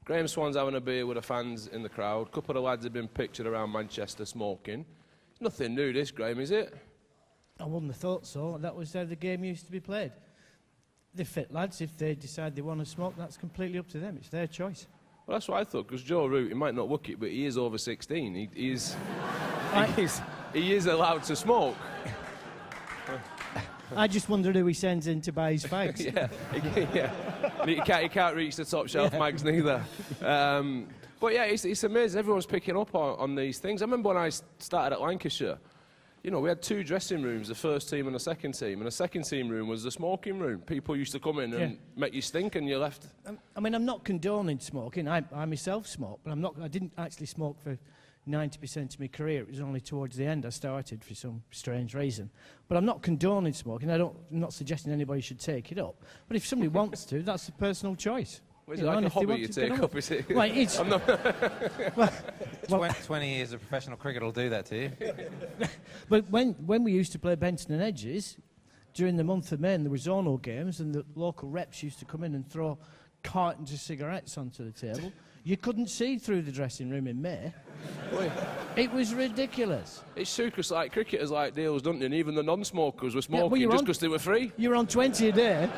Graeme Swan's having a beer with the fans in the crowd. A couple of lads have been pictured around Manchester smoking. Nothing new, this, Graeme, is it? I wouldn't have thought so. That was how the game used to be played. The fit lads, if they decide they want to smoke, that's completely up to them. It's their choice. Well, that's what I thought, because Joe Root, he might not look it, but he is over 16. He is allowed to smoke. I just wondered who he sends in to buy his fags. He can't reach the top shelf mags neither. But yeah, it's amazing. Everyone's picking up on these things. I remember when I started at Lancashire, you know, we had 2 dressing rooms, the first team and the second team, and the second team room was the smoking room. People used to come in and make you stink, and you left. I mean, I'm not condoning smoking. I myself smoke, but I didn't actually smoke for 90% of my career. It was only towards the end I started for some strange reason. But I'm not condoning smoking. I'm not suggesting anybody should take it up. But if somebody wants to, that's a personal choice. Is it like a hobby you take up, is it? Well, it's... well, 20 years of professional cricket will do that to you. But when we used to play Benton and Edges, during the month of May, and there were zonal games, and the local reps used to come in and throw cartons of cigarettes onto the table, you couldn't see through the dressing room in May. It was ridiculous. It's true, because like cricketers like deals, don't they? And even the non-smokers were smoking just because they were free. You were on 20 a day.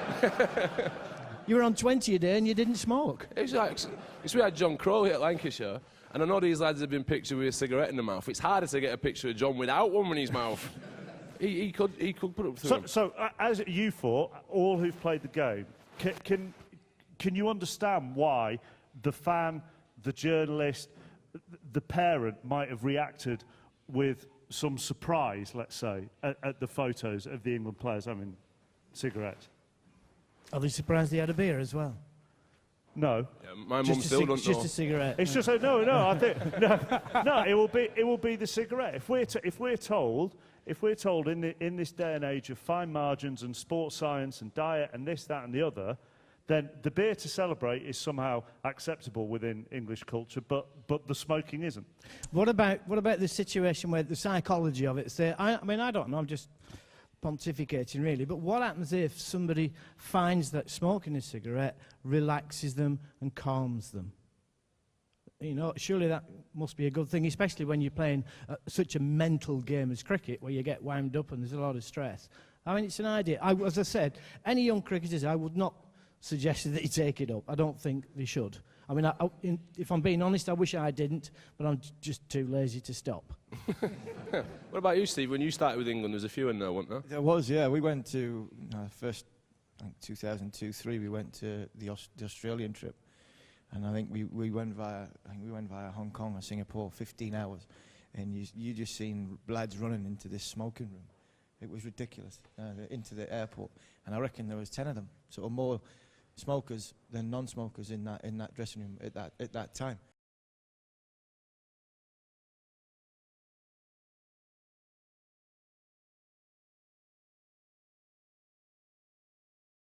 You were on 20 a day and you didn't smoke. It's like, we had John Crowley at Lancashire, and I know these lads have been pictured with a cigarette in the mouth. It's harder to get a picture of John without one in his mouth. He could put up through. So as you four, all who've played the game, can you understand why the fan, the journalist, the parent might have reacted with some surprise, let's say, at the photos of the England players having cigarettes? Are they surprised they had a beer as well? No. Yeah, my mum still don't know. Just a cigarette. It's just no. I think no. It will be the cigarette. If we're told in this day and age of fine margins and sports science and diet and this, that, and the other, then the beer to celebrate is somehow acceptable within English culture, but the smoking isn't. What about the situation where the psychology of it? Say, I mean, I don't know. I'm just pontificating really, but what happens if somebody finds that smoking a cigarette relaxes them and calms them? You know, surely that must be a good thing, especially when you're playing such a mental game as cricket, where you get wound up and there's a lot of stress. I mean, it's an idea. As I said, any young cricketers, I would not suggest that they take it up. I don't think they should. I mean, if I'm being honest, I wish I didn't, but I'm just too lazy to stop. What about you, Steve? When you started with England, there's a few in there, weren't there? There was, yeah. We went to first, I think 2002-03. We went to the Australian trip, and I think we went via Hong Kong or Singapore, 15 hours, and you just seen lads running into this smoking room. It was ridiculous, into the airport, and I reckon there was 10 of them, sort of more smokers than non-smokers in that dressing room at that time.